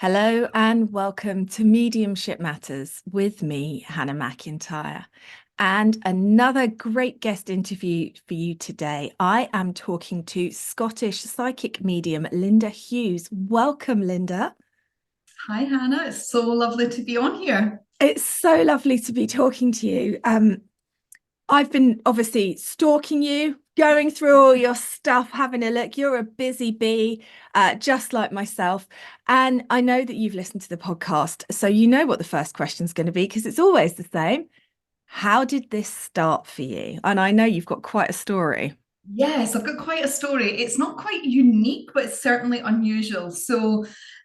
Hello and welcome to Mediumship Matters with me, Hannah McIntyre. And another great guest interview for you today. I am talking to Scottish psychic medium Linda Hughes. Welcome, Linda. Hi, Hannah. It's so lovely to be on here. It's so lovely to be talking to you. I've been obviously stalking you, going through all your stuff, having a look. You're a busy bee, just like myself. And I know that you've listened to the podcast, so you know what the first question is going to be because it's always the same. How did this start for you? And I know you've got quite a story. Yes, I've got quite a story. It's not quite unique, but it's certainly unusual.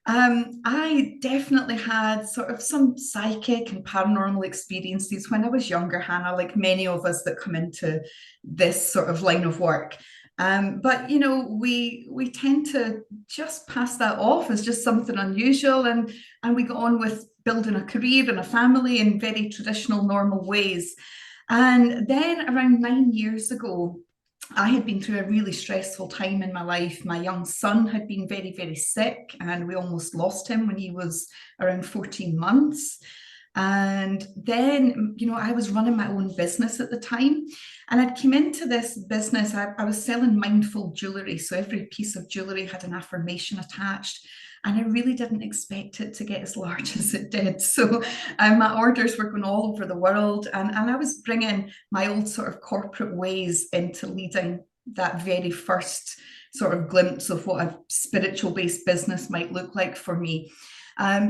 I definitely had sort of some psychic and paranormal experiences when I was younger, Hannah, like many of us that come into this sort of line of work. But we tend to just pass that off as just something unusual, and we go on with building a career and a family in very traditional, normal ways. And then around 9 years ago, I had been through a really stressful time in my life. My young son had been very, very sick, and we almost lost him when he was around 14 months. And then, I was running my own business at the time, and I'd come into this business. I was selling mindful jewelry. So every piece of jewelry had an affirmation attached. And I really didn't expect it to get as large as it did. So my orders were going all over the world. And I was bringing my old sort of corporate ways into leading that very first sort of glimpse of what a spiritual based business might look like for me.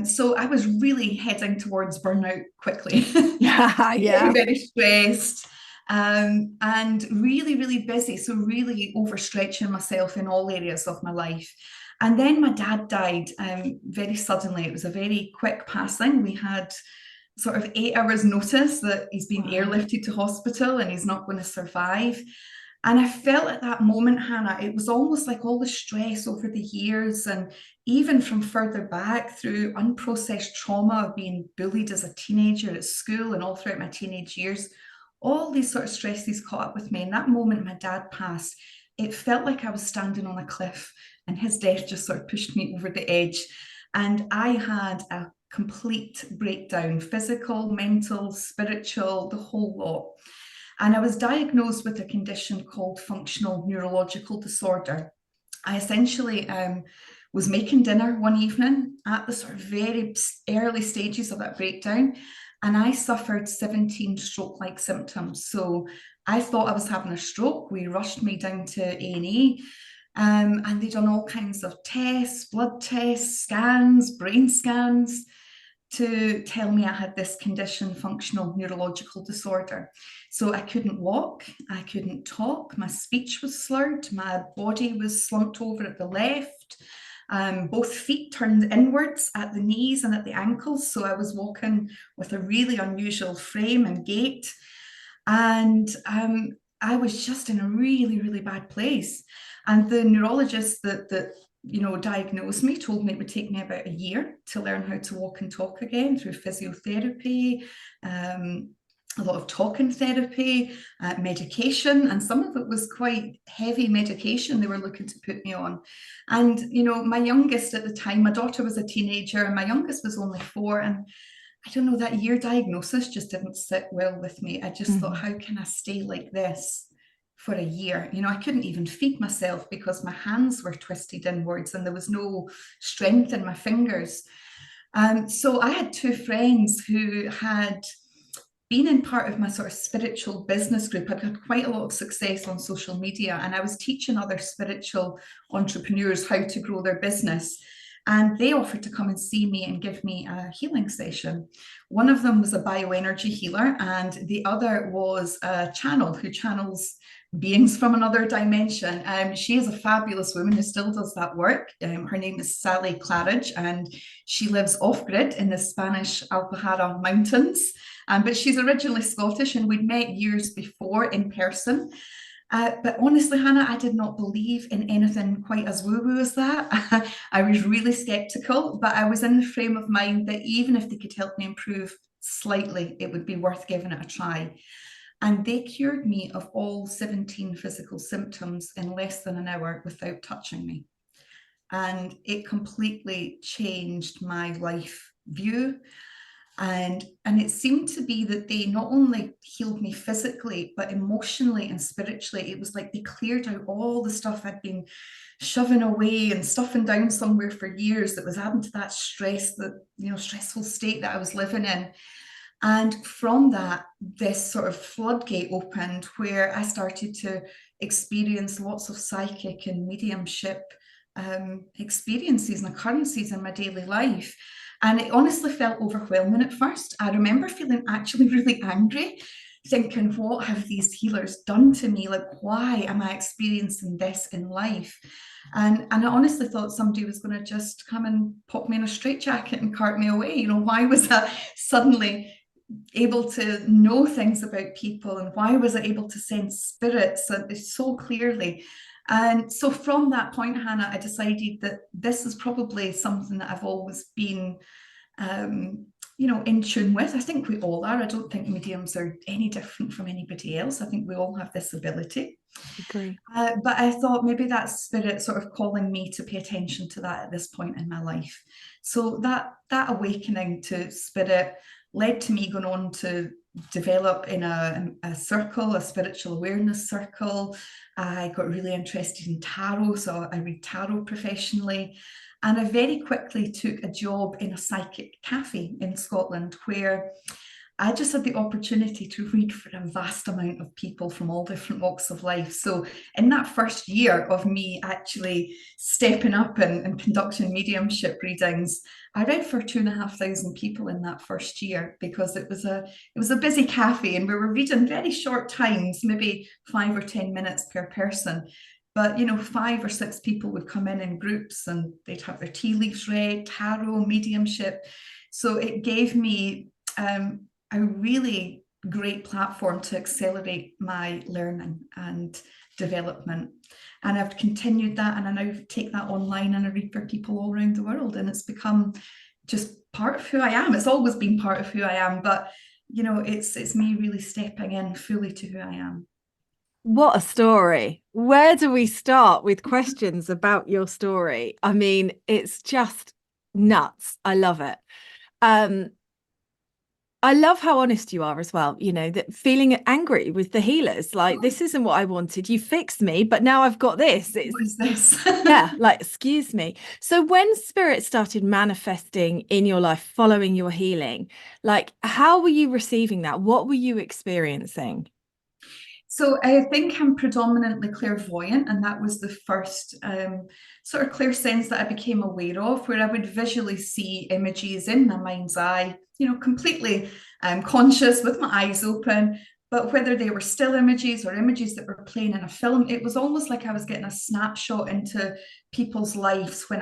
So I was really heading towards burnout quickly, Yeah, very, yeah. very stressed. And really, really busy. So, really overstretching myself in all areas of my life. And then my dad died very suddenly. It was a very quick passing. We had sort of 8 hours notice that he's been Wow. airlifted to hospital and he's not going to survive. And I felt at that moment, Hannah, it was almost like all the stress over the years, and even from further back through unprocessed trauma of being bullied as a teenager at school and all throughout my teenage years, all these sort of stresses caught up with me. And that moment my dad passed, it felt like I was standing on a cliff, and his death just sort of pushed me over the edge. And I had a complete breakdown, physical, mental, spiritual, the whole lot. And I was diagnosed with a condition called functional neurological disorder. I essentially was making dinner one evening at the sort of very early stages of that breakdown, and I suffered 17 stroke-like symptoms. So I thought I was having a stroke. We rushed me down to A&E, and they done all kinds of tests, blood tests, scans, brain scans, to tell me I had this condition, functional neurological disorder. So I couldn't walk, I couldn't talk, my speech was slurred, my body was slumped over at the left. Both feet turned inwards at the knees and at the ankles. So I was walking with a really unusual frame and gait. And I was just in a really, really bad place. And the neurologist that diagnosed me told me it would take me about a year to learn how to walk and talk again through physiotherapy, a lot of talking therapy, medication, and some of it was quite heavy medication they were looking to put me on. And, my youngest at the time, my daughter was a teenager, and my youngest was only 4. And I don't know, that year diagnosis just didn't sit well with me. I just thought, Mhm. how can I stay like this for a year? I couldn't even feed myself because my hands were twisted inwards and there was no strength in my fingers. So I had 2 friends who had been in part of my sort of spiritual business group. I'd had quite a lot of success on social media, and I was teaching other spiritual entrepreneurs how to grow their business. And they offered to come and see me and give me a healing session. One of them was a bioenergy healer, and the other was a channel who channels beings from another dimension. She is a fabulous woman who still does that work. Her name is Sally Claridge, and she lives off grid in the Spanish Alpahara Mountains. But she's originally Scottish, and we'd met years before in person. But honestly, Hannah, I did not believe in anything quite as woo-woo as that. I was really skeptical, but I was in the frame of mind that even if they could help me improve slightly, it would be worth giving it a try. And they cured me of all 17 physical symptoms in less than an hour without touching me. and it completely changed my life view. And it seemed to be that they not only healed me physically, but emotionally and spiritually. It was like they cleared out all the stuff I'd been shoving away and stuffing down somewhere for years that was adding to that stress, that, you know, stressful state that I was living in. And from that, this sort of floodgate opened where I started to experience lots of psychic and mediumship experiences and occurrences in my daily life. And it honestly felt overwhelming at first. I remember feeling actually really angry, thinking, what have these healers done to me? Like, why am I experiencing this in life? And I honestly thought somebody was going to just come and pop me in a straitjacket and cart me away. You know, why was I suddenly able to know things about people, and why was I able to sense spirits so clearly? And so from that point, Hannah, I decided that this is probably something that I've always been, you know, in tune with. I think we all are. I don't think mediums are any different from anybody else. I think we all have this ability. Agree. But I thought maybe that's spirit sort of calling me to pay attention to that at this point in my life. So that awakening to spirit led to me going on to develop in a circle, a spiritual awareness circle. I got really interested in tarot, so I read tarot professionally. And I very quickly took a job in a psychic cafe in Scotland where I just had the opportunity to read for a vast amount of people from all different walks of life. So, in that first year of me actually stepping up and conducting mediumship readings, I read for 2,500 people in that first year, because it was a busy cafe and we were reading very short times, maybe 5 or 10 minutes per person. But, you know, 5 or 6 people would come in groups and they'd have their tea leaves read, tarot, mediumship. So it gave me a really great platform to accelerate my learning and development. And I've continued that, and I now take that online and I read for people all around the world. And it's become just part of who I am. It's always been part of who I am, but you know, it's me really stepping in fully to who I am. What a story. Where do we start with questions about your story? I mean, it's just nuts. I love it. Um, I love how honest you are as well, you know, that feeling angry with the healers, like this isn't what I wanted. You fixed me, but now I've got this. It's What is this? yeah, like excuse me. So when spirit started manifesting in your life following your healing, like how were you receiving that? What were you experiencing? So I think I'm predominantly clairvoyant, and that was the first sort of clear sense that I became aware of, where I would visually see images in my mind's eye, you know, completely conscious with my eyes open. But whether they were still images or images that were playing in a film, it was almost like I was getting a snapshot into people's lives when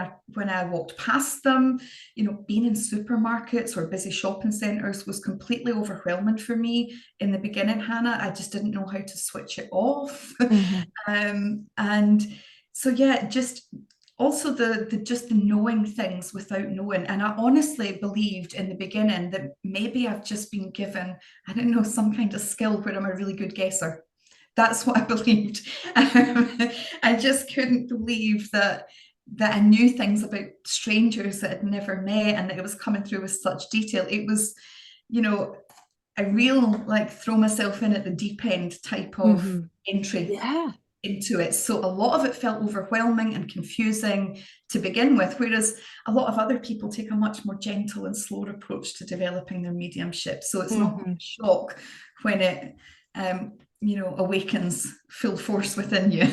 I walked past them. You know, being in supermarkets or busy shopping centres was completely overwhelming for me in the beginning, Hannah. I just didn't know how to switch it off. Mhm. And so yeah, just also the just the knowing things without knowing. And I honestly believed in the beginning that maybe I've just been given, I don't know, some kind of skill where I'm a really good guesser. That's what I believed. I just couldn't believe that I knew things about strangers that I'd never met and that it was coming through with such detail. It was, you know, a real like throw myself in at the deep end type of Mhm. entry Yeah. into it. So a lot of it felt overwhelming and confusing to begin with, whereas a lot of other people take a much more gentle and slower approach to developing their mediumship. So it's not a Mhm. shock when it, you know, awakens full force within you.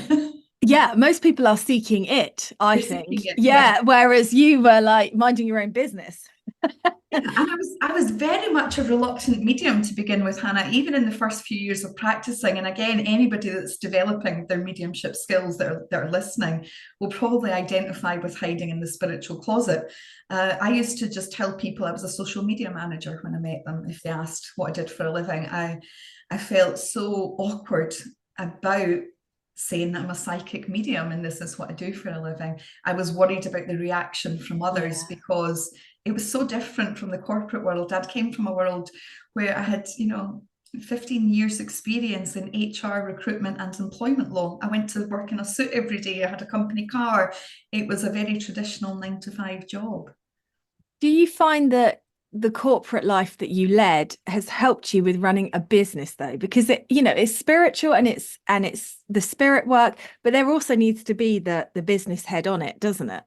Yeah, most people are seeking it, I You're seeking think. it, yeah. Yeah, whereas you were like minding your own business. Yeah, and I was very much a reluctant medium to begin with, Hannah, even in the first few years of practicing. And again, anybody that's developing their mediumship skills that are listening will probably identify with hiding in the spiritual closet. I used to just tell people I was a social media manager when I met them. If they asked what I did for a living, I felt so awkward about saying that I'm a psychic medium and this is what I do for a living. I was worried about the reaction from others Yeah. because it was so different from the corporate world. Dad came from a world where I had, you know, 15 years experience in HR, recruitment and employment law. I went to work in a suit every day. I had a company car. It was a very traditional 9 to 5 job. Do you find that the corporate life that you led has helped you with running a business though? Because it, it's spiritual and it's the spirit work, but there also needs to be the business head on it, doesn't it?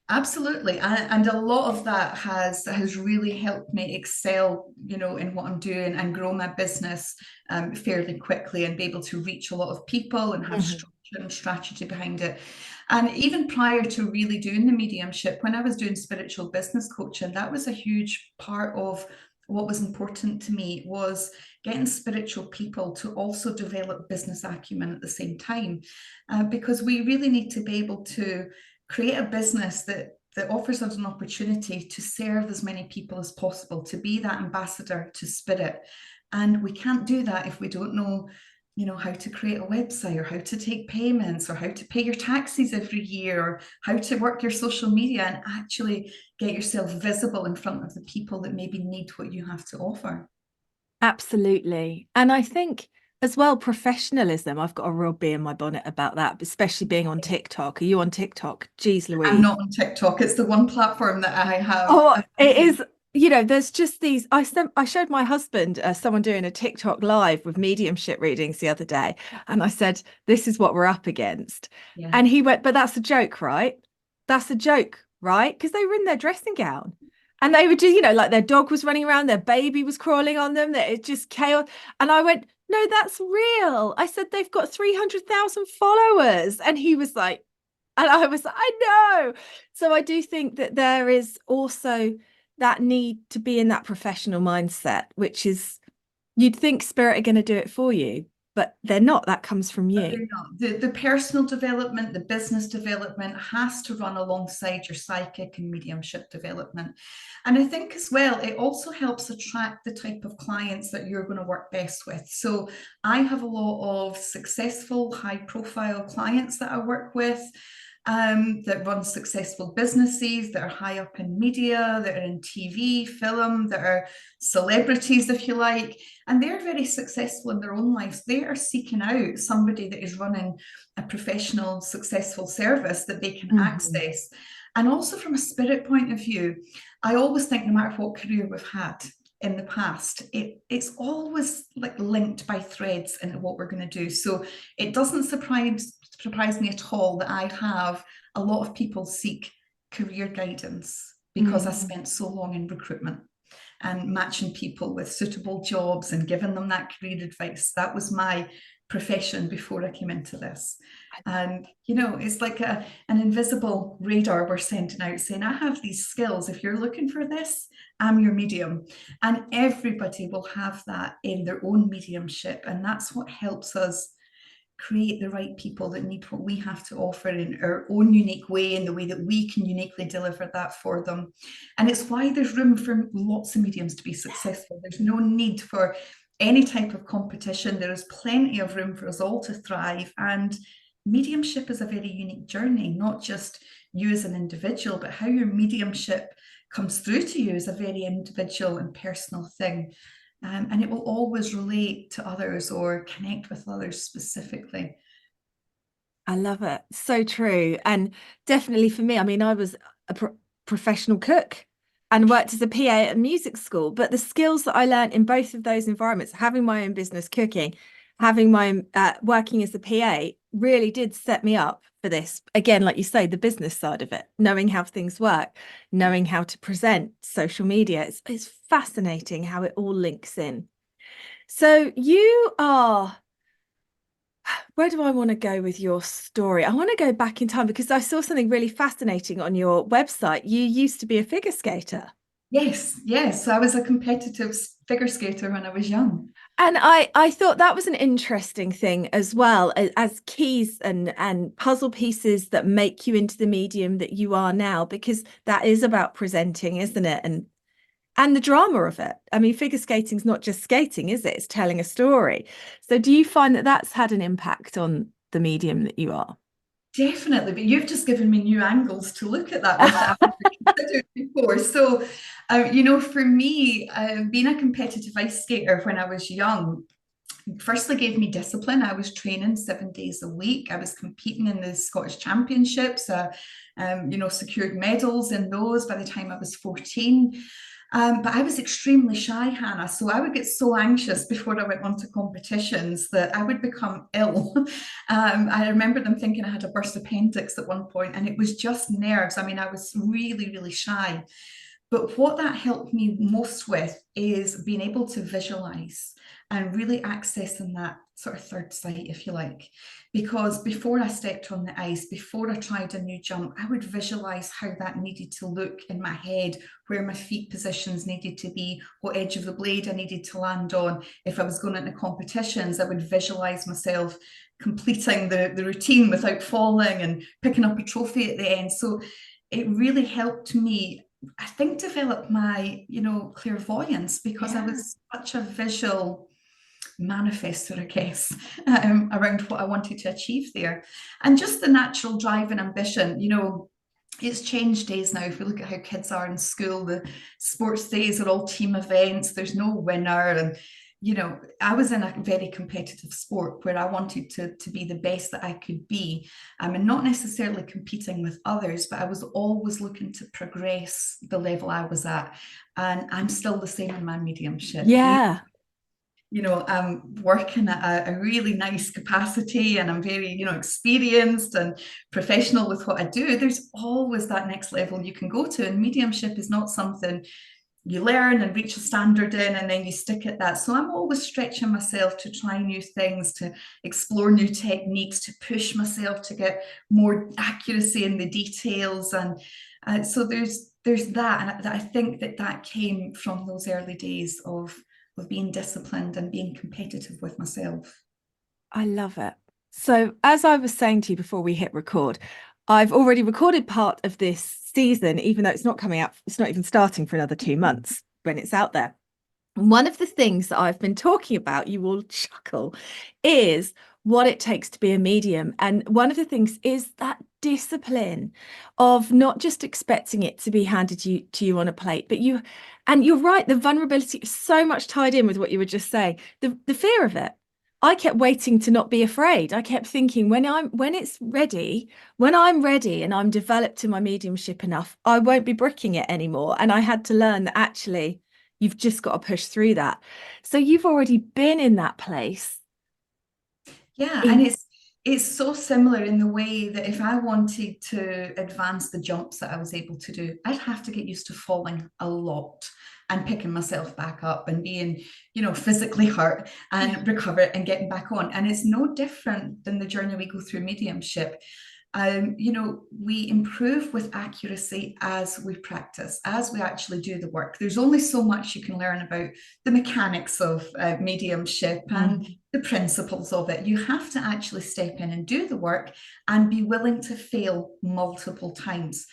Absolutely, and a lot of that has really helped me excel, in what I'm doing and grow my business fairly quickly and be able to reach a lot of people and have Mhm. structure and strategy behind it. And even prior to really doing the mediumship, when I was doing spiritual business coaching, that was a huge part of what was important to me, was getting spiritual people to also develop business acumen at the same time, because we really need to be able to create a business that offers us an opportunity to serve as many people as possible, to be that ambassador to spirit. And we can't do that if we don't know, how to create a website, or how to take payments, or how to pay your taxes every year, or how to work your social media and actually get yourself visible in front of the people that maybe need what you have to offer. Absolutely. And I think as well, professionalism, I've got a real bee in my bonnet about that, especially being on TikTok. Are you on TikTok? Jeez I'm Louise. not on TikTok. It's the one platform that I have. Oh, it is, there's just these. I showed my husband someone doing a TikTok live with mediumship readings the other day, and I said, "This is what we're up against." Yeah. And he went, "But that's a joke, right? That's a joke, right?" Because they were in their dressing gown. And they would do, like their dog was running around, their baby was crawling on them, that it's just chaos. And I went, "No, that's real." I said, "They've got 300,000 followers." And he was like, and I was like, "I know." So I do think that there is also that need to be in that professional mindset, which is, you'd think spirit are going to do it for you, but they're not. That comes from But you. they're not. The personal development, the business development has to run alongside your psychic and mediumship development. And I think as well, it also helps attract the type of clients that you're going to work best with. So I have a lot of successful, high profile clients that I work with. That run successful businesses, that are high up in media, that are in TV, film, that are celebrities, if you like, and they're very successful in their own lives. They are seeking out somebody that is running a professional, successful service that they can Mhm. access. And also from a spirit point of view, I always think no matter what career we've had in the past, it's always like linked by threads into what we're going to do. So it doesn't surprise me at all that I have a lot of people seek career guidance, because I Mhm. spent so long in recruitment and matching people with suitable jobs and giving them that career advice. That was my profession before I came into this. And, it's like an invisible radar we're sending out saying, I have these skills. If you're looking for this, I'm your medium. And everybody will have that in their own mediumship. And that's what helps us create the right people that need what we have to offer in our own unique way, in the way that we can uniquely deliver that for them. And it's why there's room for lots of mediums to be successful. There's no need for any type of competition. There is plenty of room for us all to thrive. And mediumship is a very unique journey, not just you as an individual, but how your mediumship comes through to you is a very individual and personal thing. And it will always relate to others or connect with others specifically. I love it. So true. And definitely for me, I mean, I was a professional cook and worked as a PA at a music school, but the skills that I learned in both of those environments, having my own business cooking, having my working as a PA, really did set me up for this. Again, like you say, the business side of it, knowing how things work, knowing how to present social media. It's fascinating how it all links in. So you are, where do I want to go with your story? I want to go back in time because I saw something really fascinating on your website. You used to be a figure skater. Yes, yes. I was a competitive figure skater when I was young. And I thought that was an interesting thing as well as keys and puzzle pieces that make you into the medium that you are now, because that is about presenting, isn't it? And the drama of it. I mean, figure skating's not just skating, is it? It's telling a story. So do you find that that's had an impact on the medium that you are? Definitely, but you've just given me new angles to look at that with that I've never considered before. So, for me, being a competitive ice skater when I was young, firstly gave me discipline. I was training 7 days a week. I was competing in the Scottish Championships. Secured medals in those by the time I was 14. But I was extremely shy, Hannah. So I would get so anxious before I went on to competitions that I would become ill. I remember them thinking I had a burst appendix at one point, and it was just nerves. I mean, I was really, really shy. But what that helped me most with is being able to visualize and really accessing that sort of third sight, if you like. Because before I stepped on the ice, before I tried a new jump, I would visualize how that needed to look in my head, where my feet positions needed to be, what edge of the blade I needed to land on. If I was going into competitions, I would visualize myself completing the routine without falling and picking up a trophy at the end. So it really helped me, I think, develop my, clairvoyance, because I was such a visual manifester, I guess, around what I wanted to achieve there. And just the natural drive and ambition, it's changed days now. If we look at how kids are in school, the sports days are all team events, there's no winner. And I was in a very competitive sport where I wanted to be the best that I could be, and not necessarily competing with others, but I was always looking to progress the level I was at. And I'm still the same in my mediumship. Yeah. I'm working at a really nice capacity, and I'm very, experienced and professional with what I do. There's always that next level you can go to. And mediumship is not something you learn and reach a standard in and then you stick at that. So I'm always stretching myself to try new things, to explore new techniques, to push myself to get more accuracy in the details. And so there's that. And I think that came from those early days of being disciplined and being competitive with myself. I love it. So, as I was saying to you before we hit record, I've already recorded part of this season, even though it's not coming out, it's not even starting for another 2 months when it's out there. And one of the things that I've been talking about, you will chuckle, is what it takes to be a medium. And one of the things is that discipline of not just expecting it to be handed to you on a plate, but and you're right, the vulnerability is so much tied in with what you were just saying, the fear of it. I kept waiting to not be afraid. I kept thinking when I'm ready and I'm developed in my mediumship enough, I won't be bricking it anymore. And I had to learn that actually you've just got to push through that. So you've already been in that place. Yeah, and it's so similar in the way that if I wanted to advance the jumps that I was able to do, I'd have to get used to falling a lot and picking myself back up and being, physically hurt and recover and getting back on. And it's no different than the journey we go through mediumship. We improve with accuracy as we practice, as we actually do the work. There's only so much you can learn about the mechanics of mediumship and the principles of it. You have to actually step in and do the work and be willing to fail multiple times.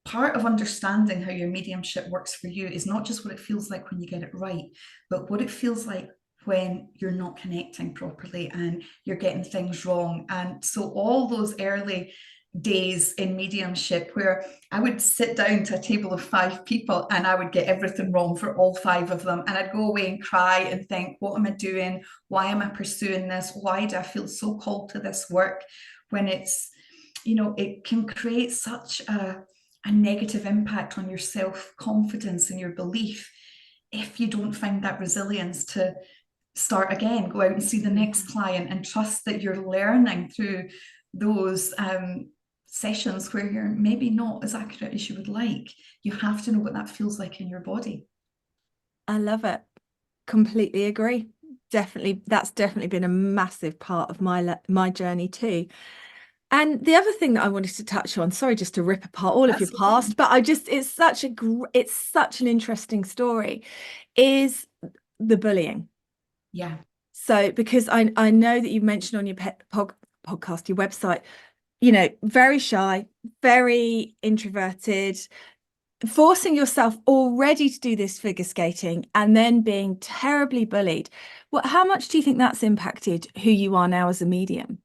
Part of understanding how your mediumship works for you is not just what it feels like when you get it right, but what it feels like when you're not connecting properly and you're getting things wrong. And so all those early days in mediumship where I would sit down to a table of 5 people and I would get everything wrong for all 5 of them, and I'd go away and cry and think, what am I doing? Why am I pursuing this? Why do I feel so called to this work? When it's, it can create such a negative impact on your self-confidence and your belief if you don't find that resilience to start again, go out and see the next client, and trust that you're learning through those sessions where you're maybe not as accurate as you would like. You have to know what that feels like in your body. I love it. Completely agree. Definitely, that's definitely been a massive part of my journey too. And the other thing that I wanted to touch on, sorry, just to rip apart all of your past, but it's such an interesting story, is the bullying. Yeah. So because I know that you mentioned on your podcast, your website, very shy, very introverted, forcing yourself already to do this figure skating and then being terribly bullied. How much do you think that's impacted who you are now as a medium?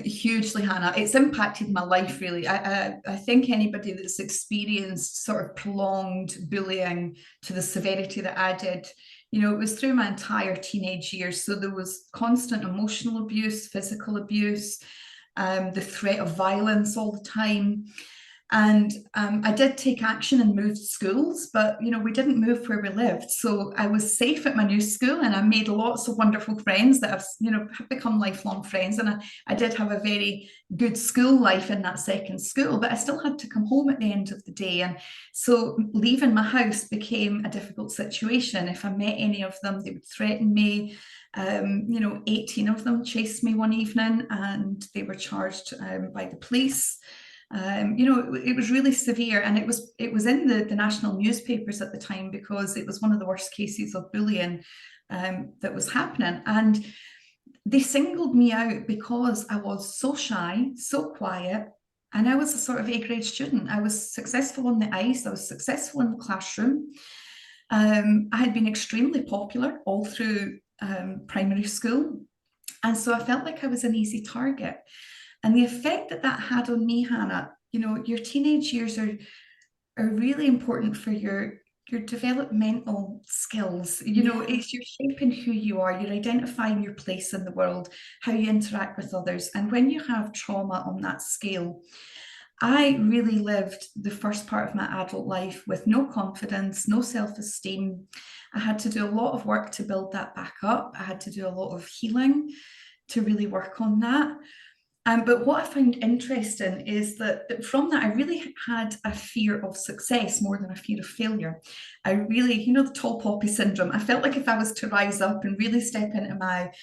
Hugely, Hannah. It's impacted my life really. I think anybody that's experienced sort of prolonged bullying to the severity that I did, it was through my entire teenage years. So there was constant emotional abuse, physical abuse, the threat of violence all the time. And I did take action and moved schools, but we didn't move where we lived. So I was safe at my new school, and I made lots of wonderful friends that have become lifelong friends. And I did have a very good school life in that second school, but I still had to come home at the end of the day. And so leaving my house became a difficult situation. If I met any of them, they would threaten me. 18 of them chased me one evening, and they were charged by the police. It was really severe, and it was in the national newspapers at the time, because it was one of the worst cases of bullying that was happening. And they singled me out because I was so shy, so quiet, and I was a sort of A-grade student. I was successful on the ice, I was successful in the classroom. I had been extremely popular all through primary school, and so I felt like I was an easy target. And the effect that that had on me, Hannah, your teenage years are really important for your developmental skills. It's you're shaping who you are, you're identifying your place in the world, how you interact with others. And when you have trauma on that scale, I really lived the first part of my adult life with no confidence, no self-esteem. I had to do a lot of work to build that back up. I had to do a lot of healing to really work on that. But what I found interesting is that from that, I really had a fear of success more than a fear of failure. I really, the tall poppy syndrome, I felt like if I was to rise up and really step into my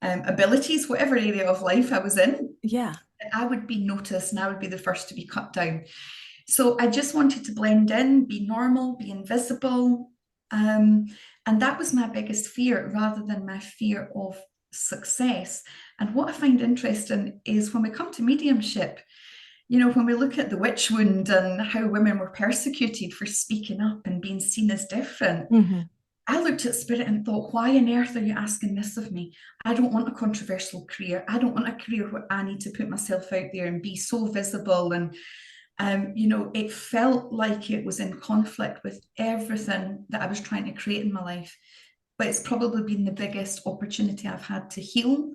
abilities, whatever area of life I was in, Yeah. I would be noticed and I would be the first to be cut down. So I just wanted to blend in, be normal, be invisible. And that was my biggest fear, rather than my fear of success. And what I find interesting is when we come to mediumship, when we look at the witch wound and how women were persecuted for speaking up and being seen as different, Mm-hmm. I looked at spirit and thought, why on earth are you asking this of me? I don't want a controversial career. I don't want a career where I need to put myself out there and be so visible. And it felt like it was in conflict with everything that I was trying to create in my life. But it's probably been the biggest opportunity I've had to heal,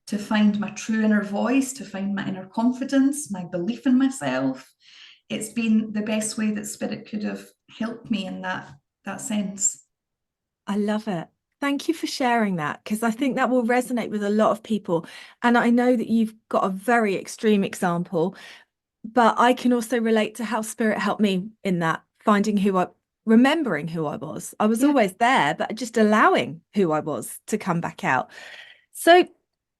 to find my true inner voice, to find my inner confidence, my belief in myself. It's been the best way that spirit could have helped me in that sense. I love it. Thank you for sharing that, because I think that will resonate with a lot of people. And I know that you've got a very extreme example, but I can also relate to how spirit helped me in that, remembering who I was. I was Yeah. always there, but just allowing who I was to come back out. So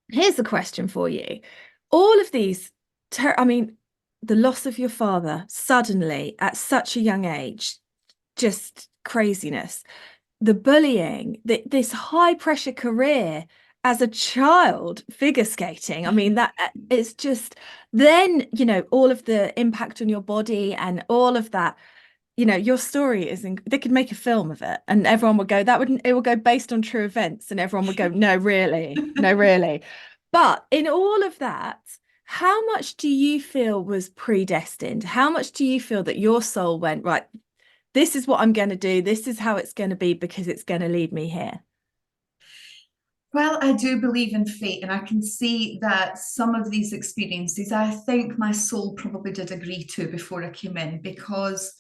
here's a question for you. All of these, the loss of your father suddenly at such a young age, just craziness. The bullying, this high pressure career as a child, figure skating. I mean, that it's just then, all of the impact on your body and all of that, your story they could make a film of it, and everyone would go, it will go based on true events, and everyone would go, no, really, no, really. But in all of that, how much do you feel was predestined? How much do you feel that your soul went, right, this is what I'm going to do. This is how it's going to be, because it's going to lead me here. Well, I do believe in fate, and I can see that some of these experiences, I think my soul probably did agree to before I came in, because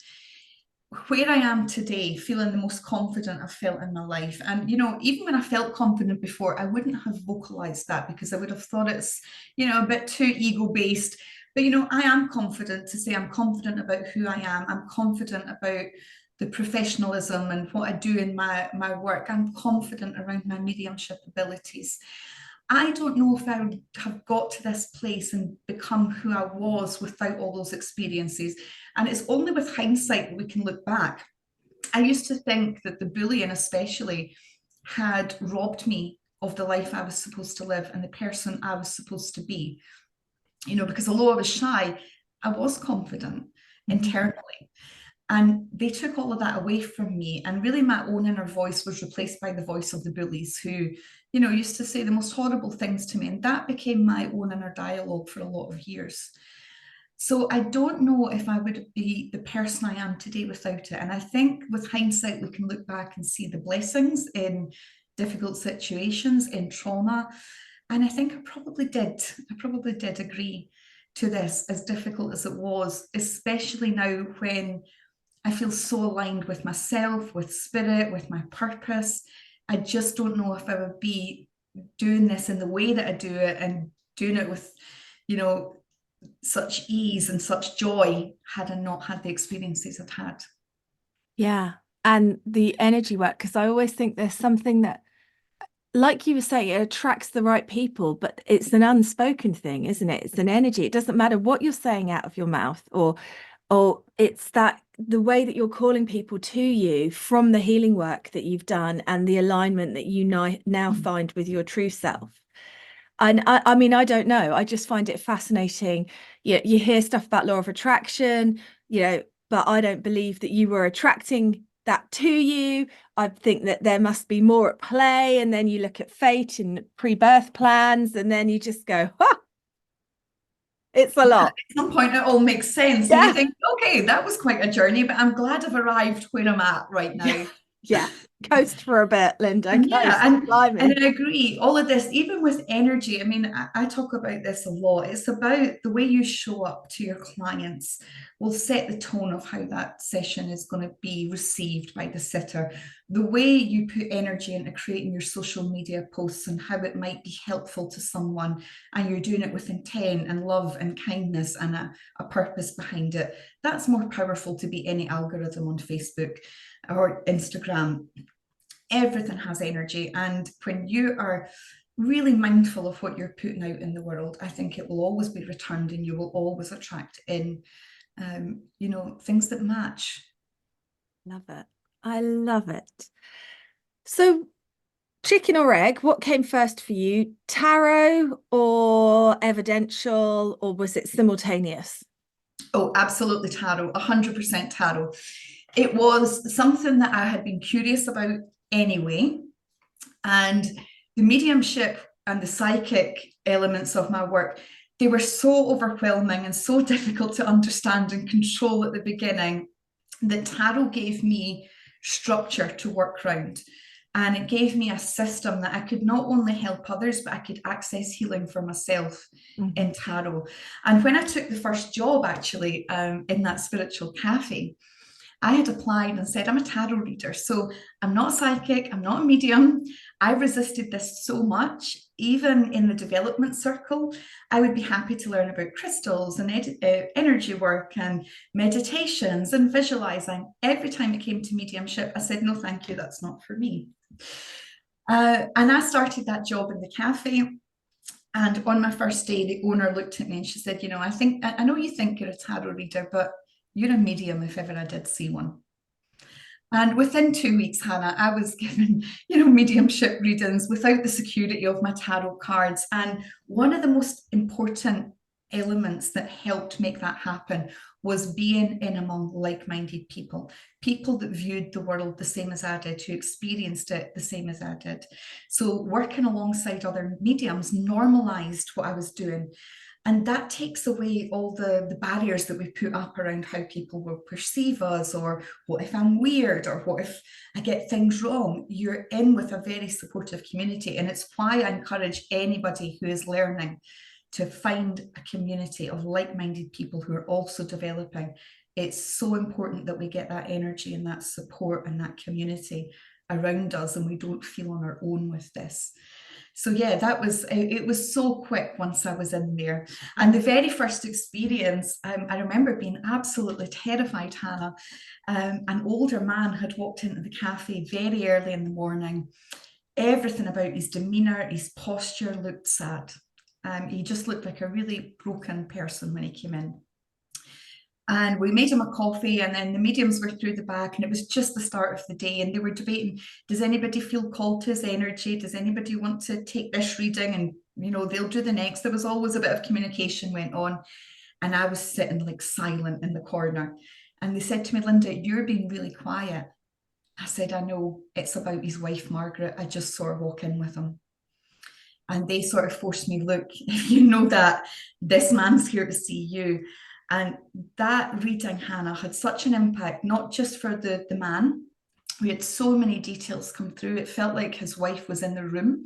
where I am today, feeling the most confident I've felt in my life. And, even when I felt confident before, I wouldn't have vocalized that, because I would have thought it's, a bit too ego based. But, I am confident to say I'm confident about who I am. I'm confident about the professionalism and what I do in my work. I'm confident around my mediumship abilities. I don't know if I would have got to this place and become who I was without all those experiences. And it's only with hindsight that we can look back. I used to think that the bullying, especially, had robbed me of the life I was supposed to live and the person I was supposed to be. Because although I was shy, I was confident internally. And they took all of that away from me. And really, my own inner voice was replaced by the voice of the bullies who, you know, used to say the most horrible things to me. And that became my own inner dialogue for a lot of years. So I don't know if I would be the person I am today without it. And I think with hindsight, we can look back and see the blessings in difficult situations, in trauma. And I think I probably did. I probably did agree to this, as difficult as it was, especially now when I feel so aligned with myself, with spirit, with my purpose. I just don't know if I would be doing this in the way that I do it and doing it with, you know, such ease and such joy had I not had the experiences I've had. Yeah. And the energy work, because I always think there's something that, like you were saying, it attracts the right people, but it's an unspoken thing, isn't it? It's an energy. It doesn't matter what you're saying out of your mouth, or it's that the way that you're calling people to you from the healing work that you've done and the alignment that you now find with your true self. And I mean, I don't know. I just find it fascinating. You hear stuff about law of attraction, but I don't believe that you were attracting that to you. I think that there must be more at play. And then you look at fate and pre-birth plans, and then you just go, huh, it's a lot. At some point, it all makes sense, and you Yeah. think, okay, that was quite a journey, but I'm glad I've arrived where I'm at right now. Yeah. Coast for a bit, Linda. And yeah, Coast. and Blimey. I agree. All of this, even with energy, I mean, I talk about this a lot. It's about the way you show up to your clients will set the tone of how that session is going to be received by the sitter. The way you put energy into creating your social media posts and how it might be helpful to someone, and you're doing it with intent and love and kindness and a purpose behind it. That's more powerful to be any algorithm on Facebook or Instagram. Everything has energy, and when you are really mindful of what you're putting out in the world, I think it will always be returned, and you will always attract in things that match. Love it. I love it. So, chicken or egg, what came first for you? Tarot or evidential, or was it simultaneous? Oh, absolutely tarot, 100% tarot. It was something that I had been curious about anyway, and the mediumship and the psychic elements of my work, they were so overwhelming and so difficult to understand and control at the beginning that tarot gave me structure to work around. And it gave me a system that I could not only help others, but I could access healing for myself in tarot. And when I took the first job, actually, in that spiritual cafe, I had applied and said, I'm a tarot reader. So I'm not psychic, I'm not a medium. I resisted this so much, even in the development circle. I would be happy to learn about crystals and energy work and meditations and visualizing. Every time it came to mediumship, I said, no, thank you, that's not for me. And I started that job in the cafe. And on my first day, the owner looked at me and she said, I know you think you're a tarot reader, but you're a medium if ever I did see one. And within 2 weeks, Hannah, I was given, mediumship readings without the security of my tarot cards. And one of the most important elements that helped make that happen was being in among like-minded people, people that viewed the world the same as I did, who experienced it the same as I did. So working alongside other mediums normalized what I was doing. And that takes away all the barriers that we put up around how people will perceive us, or what if I'm weird, or what if I get things wrong. You're in with a very supportive community. And it's why I encourage anybody who is learning to find a community of like-minded people who are also developing. It's so important that we get that energy and that support and that community around us, and we don't feel on our own with this. So yeah, it was so quick once I was in there. And the very first experience, I remember being absolutely terrified, Hannah. An older man had walked into the cafe very early in the morning. Everything about his demeanor, his posture looked sad. He just looked like a really broken person when he came in. And we made him a coffee, and then the mediums were through the back, and it was just the start of the day, and they were debating, does anybody feel called to his energy? Does anybody want to take this reading? And they'll do the next. There was always a bit of communication went on, and I was sitting like silent in the corner. And they said to me, Linda, you're being really quiet. I said, I know, it's about his wife, Margaret. I just saw her walk in with him. And they sort of forced me, look, if you know that, this man's here to see you. And that reading, Hannah, had such an impact, not just for the man. We had so many details come through. It felt like his wife was in the room.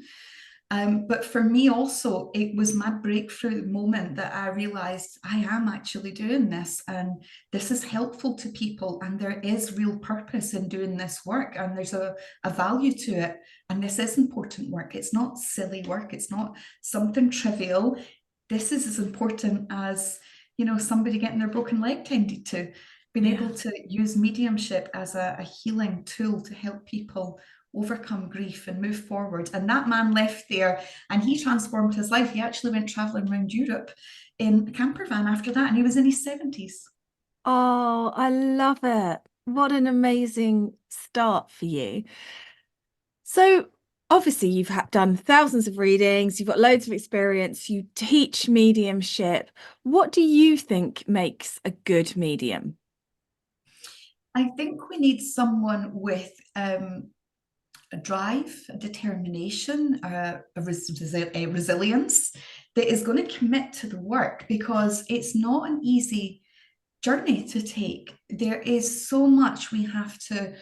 But for me also, it was my breakthrough moment that I realized I am actually doing this, and this is helpful to people, and there is real purpose in doing this work, and there's a value to it. And this is important work. It's not silly work. It's not something trivial. This is as important as, you know, somebody getting their broken leg tended to. Being able to use mediumship as a healing tool to help people overcome grief and move forward. And that man left there and he transformed his life. He actually went traveling around Europe in a camper van after that, and he was in his 70s. Oh, I love it. What an amazing start for you. So, obviously, you've done thousands of readings, you've got loads of experience, you teach mediumship. What do you think makes a good medium? I think we need someone with a drive, a determination, a resilience that is going to commit to the work, because it's not an easy journey to take. There is so much we have to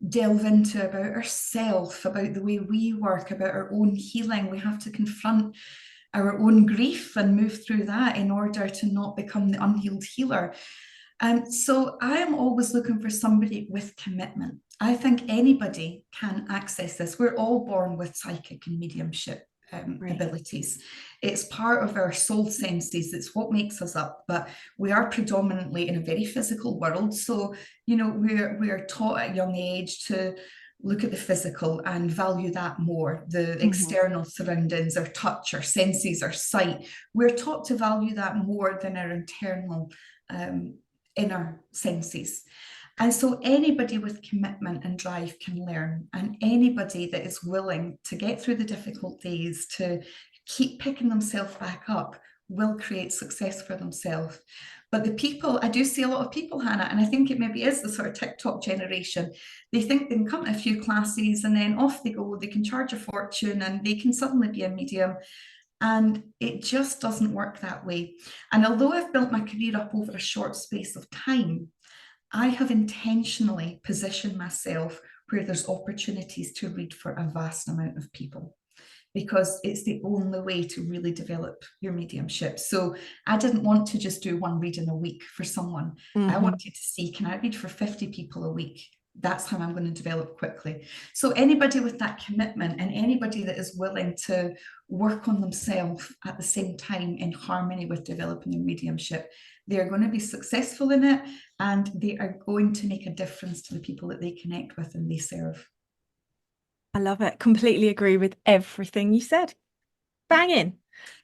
delve into about ourselves, about the way we work, about our own healing. We have to confront our own grief and move through that in order to not become the unhealed healer. So I am always looking for somebody with commitment. I think anybody can access this. We're all born with psychic and mediumship Right. abilities. It's part of our soul senses. It's what makes us up. But we are predominantly in a very physical world. So, you know, we're taught at a young age to look at the physical and value that more, the external surroundings, our touch, our senses, our sight. We're taught to value that more than our internal inner senses. And so anybody with commitment and drive can learn, and anybody that is willing to get through the difficult days, to keep picking themselves back up, will create success for themselves. But the people, I do see a lot of people, Hannah, and I think it maybe is the sort of TikTok generation. They think they can come to a few classes and then off they go, they can charge a fortune and they can suddenly be a medium. And it just doesn't work that way. And although I've built my career up over a short space of time, I have intentionally positioned myself where there's opportunities to read for a vast amount of people, because it's the only way to really develop your mediumship. So I didn't want to just do one reading a week for someone. I wanted to see, can I read for 50 people a week? That's how I'm going to develop quickly. So anybody with that commitment and anybody that is willing to work on themselves at the same time in harmony with developing their mediumship, they're going to be successful in it, and they are going to make a difference to the people that they connect with and they serve. I love it. Completely agree with everything you said. Banging.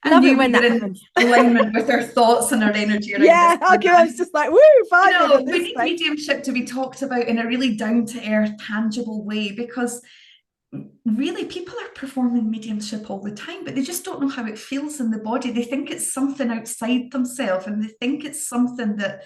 I Love it knew we when were that in happens. alignment with our thoughts and our energy around this. Yeah, I was just like, woo, You vibing know, in we this need space. mediumship to be talked about in a really down to earth, tangible way, because really people are performing mediumship all the time, but they just don't know how it feels in the body. They think it's something outside themselves, and they think it's something that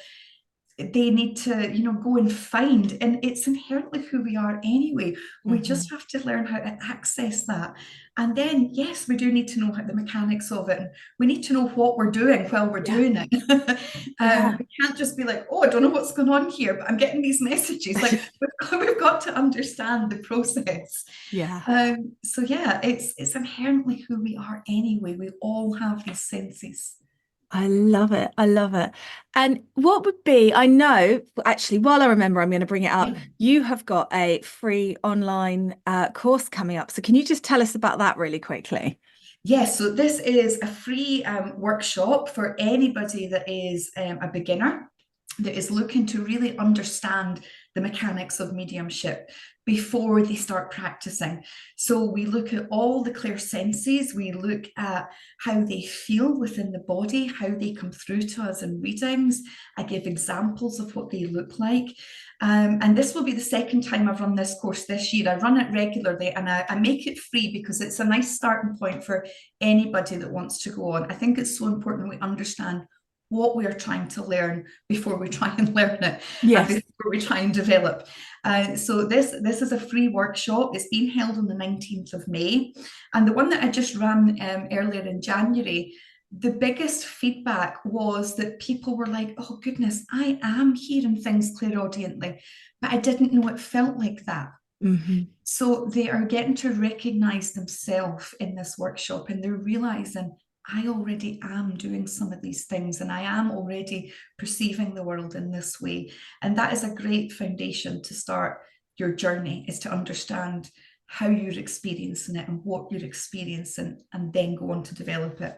they need to, you know, go and find. And it's inherently who we are anyway. We just have to learn how to access that. And then, yes, we do need to know the mechanics of it. And we need to know what we're doing while we're doing it. We can't just be like, oh, I don't know what's going on here, but I'm getting these messages. Like we've got to understand the process. Yeah. So yeah, it's inherently who we are anyway. We all have these senses. I love it. I love it. And what would be, I know, actually, while I remember, I'm going to bring it up. Yeah. You have got a free online course coming up. So can you just tell us about that really quickly? Yes, so this is a free workshop for anybody that is a beginner, that is looking to really understand the mechanics of mediumship before they start practicing. So we look at all the clear senses, we look at how they feel within the body, how they come through to us in readings. I give examples of what they look like. And this will be the second time I've run this course this year. I run it regularly, and I make it free because it's a nice starting point for anybody that wants to go on. I think it's so important we understand what we are trying to learn before we try and learn it and Yes. before we try and develop. So this is a free workshop. It's being held on the 19th of May. And the one that I just ran earlier in January, the biggest feedback was that people were like, oh goodness, I am hearing things clairaudiently, but I didn't know it felt like that. Mm-hmm. So they are getting to recognize themselves in this workshop, and they're realizing I already am doing some of these things and I am already perceiving the world in this way. And that is a great foundation to start your journey, is to understand how you're experiencing it and what you're experiencing, and then go on to develop it.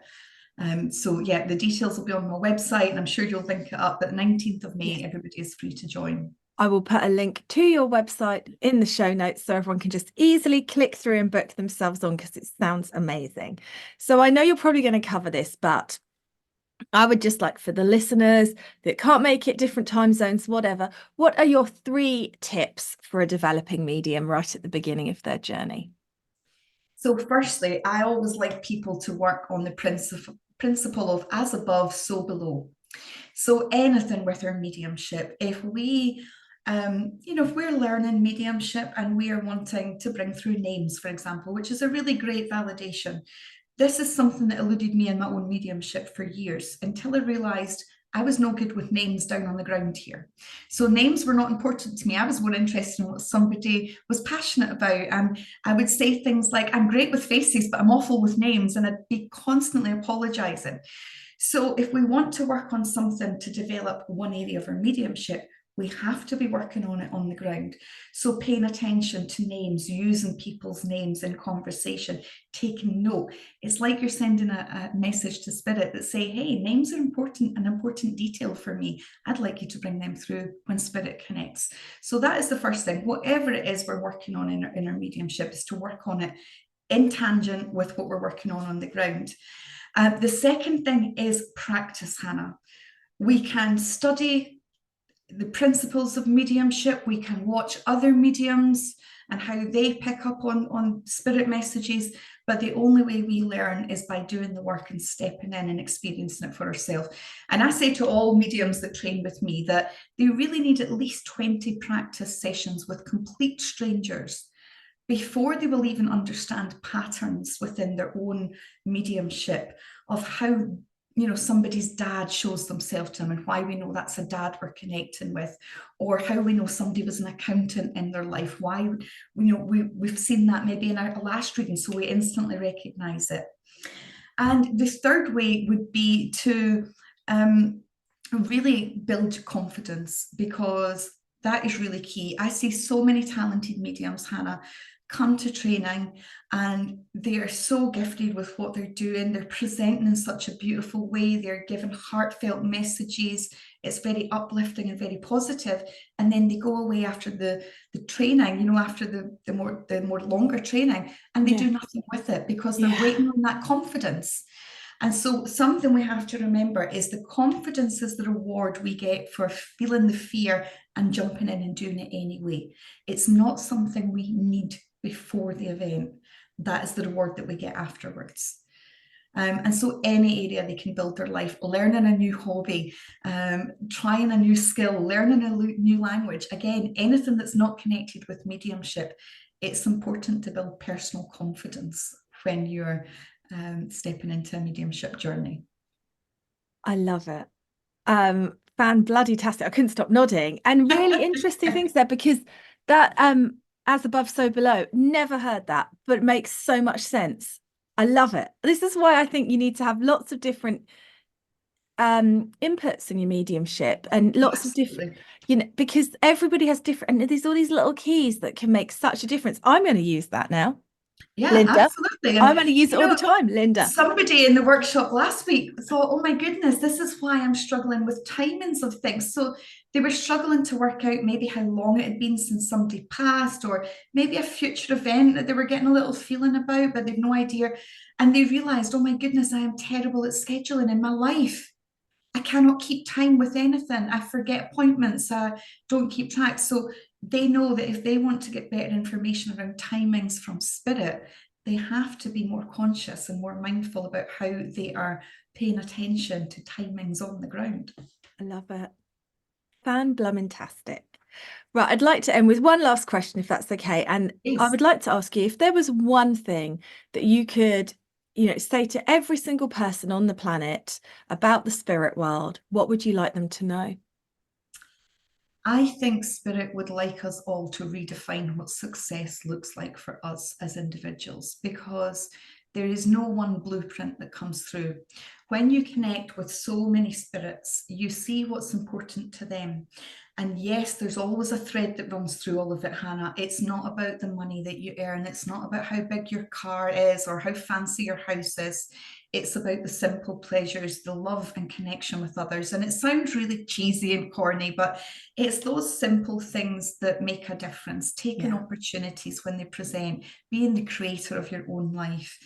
So yeah, the details will be on my website, and I'm sure you'll link it up. But the 19th of May, Yes. everybody is free to join. I will put a link to your website in the show notes so everyone can just easily click through and book themselves on, because it sounds amazing. So I know you're probably going to cover this, but I would just like, for the listeners that can't make it, different time zones, whatever, what are your 3 tips for a developing medium right at the beginning of their journey? So firstly, I always like people to work on the principle of as above, so below. So anything with our mediumship, if we if we're learning mediumship and we are wanting to bring through names, for example, which is a really great validation, this is something that eluded me in my own mediumship for years, until I realized I was no good with names down on the ground here. So names were not important to me. I was more interested in what somebody was passionate about. And I would say things like, I'm great with faces, but I'm awful with names. And I'd be constantly apologizing. So if we want to work on something to develop one area of our mediumship, we have to be working on it on the ground. So paying attention to names, using people's names in conversation, taking note. It's like you're sending a message to spirit that say, hey, names are important, an important detail for me. I'd like you to bring them through when spirit connects. So that is the first thing. Whatever it is we're working on in our mediumship, is to work on it in tangent with what we're working on the ground. The second thing is practice, Hannah. We can study the principles of mediumship. We can watch other mediums and how they pick up on spirit messages. But the only way we learn is by doing the work and stepping in and experiencing it for ourselves. And I say to all mediums that train with me that they really need at least 20 practice sessions with complete strangers before they will even understand patterns within their own mediumship, of how somebody's dad shows themselves to them, and why we know that's a dad we're connecting with, or how we know somebody was an accountant in their life, why we've seen that maybe in our last reading, so we instantly recognize it. And the third way would be to really build confidence, because that is really key. I see so many talented mediums, Hannah, come to training and they are so gifted with what they're doing. They're presenting in such a beautiful way. They're giving heartfelt messages. It's very uplifting and very positive. And then they go away after the training, after the more longer training, and they do nothing with it, because they're waiting on that confidence. And so something we have to remember is the confidence is the reward we get for feeling the fear and jumping in and doing it anyway. It's not something we need before the event. That is the reward that we get afterwards. And so any area they can build their life, learning a new hobby, trying a new skill, learning a new language. Again, anything that's not connected with mediumship, it's important to build personal confidence when you're stepping into a mediumship journey. I love it. Fan bloody tastic. I couldn't stop nodding. And really interesting things there, because that as above, so below, never heard that, but it makes so much sense. I love it. This is why I think you need to have lots of different inputs in your mediumship, and lots of different, because everybody has different, and there's all these little keys that can make such a difference. I'm going to use that now. Yeah, Linda, absolutely. And I'm going to use it all the time, Linda. somebody in the workshop last week thought, oh my goodness, this is why I'm struggling with timings of things. So they were struggling to work out maybe how long it had been since somebody passed, or maybe a future event that they were getting a little feeling about, but they've no idea. And they realized, oh my goodness, I am terrible at scheduling in my life. I cannot keep time with anything. I forget appointments. I don't keep track. So they know that if they want to get better information around timings from spirit, they have to be more conscious and more mindful about how they are paying attention to timings on the ground. I love it. Fan-blummin-tastic. Right, I'd like to end with one last question, if that's okay. And Yes. I would like to ask you if there was one thing that you could, say to every single person on the planet about the spirit world, what would you like them to know? I think Spirit would like us all to redefine what success looks like for us as individuals, because there is no one blueprint that comes through. When you connect with so many spirits, you see what's important to them. And yes, there's always a thread that runs through all of it, Hannah. It's not about the money that you earn. It's not about how big your car is or how fancy your house is. It's about the simple pleasures, the love and connection with others. And it sounds really cheesy and corny, but it's those simple things that make a difference, taking opportunities when they present, being the creator of your own life.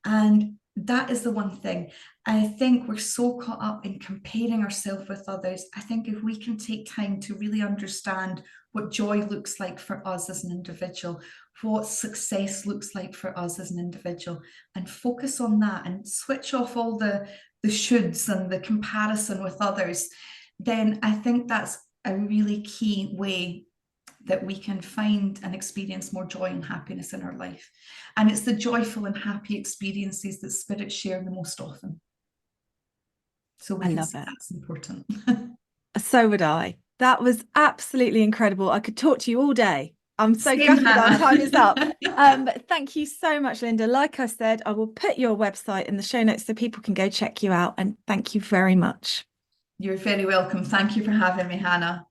And that is the one thing. I think we're so caught up in comparing ourselves with others. I think if we can take time to really understand what joy looks like for us as an individual, what success looks like for us as an individual, and focus on that and switch off all the shoulds and the comparison with others, then I think that's a really key way that we can find and experience more joy and happiness in our life. And it's the joyful and happy experiences that spirits share the most often. So we I can love see it. that's important. So would I. That was absolutely incredible. I could talk to you all day. I'm so Same, gutted our Hannah. time is up. But thank you so much, Linda. Like I said, I will put your website in the show notes so people can go check you out. And thank you very much. You're very welcome. Thank you for having me, Hannah.